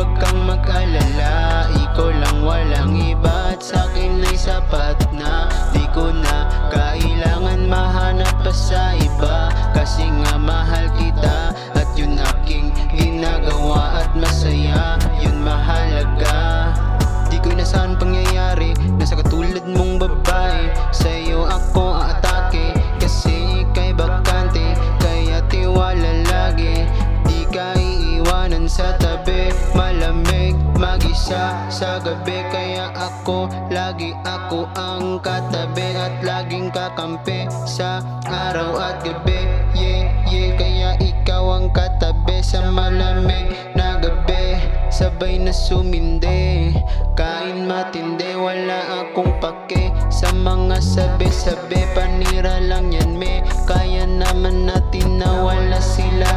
wag kang mag-alala, ikaw lang walang iba at sa'kin ay sapat na. Di ko na kailangan mahanap pa sa iba, kasi nga mahal kita at yun aking ginagawa at masaya, yun mahalaga. Di ko inasahan pangyayari na sa katulad mong babae sa'yo ako aatake, kasi ika'y bakante, kaya tiwala lagi. Di ka iiwanan sa tabi, malamig mag-isa sa gabi, kaya lagi ako ang katabi at laging kakampi sa araw at gabi. Yeah, yeah, kaya ikaw ang katabi sa malamig na gabi, sabay na sumindi, kain matindi, wala akong pake sa mga sabi-sabi, panira lang yan me, kaya naman natin na wala sila.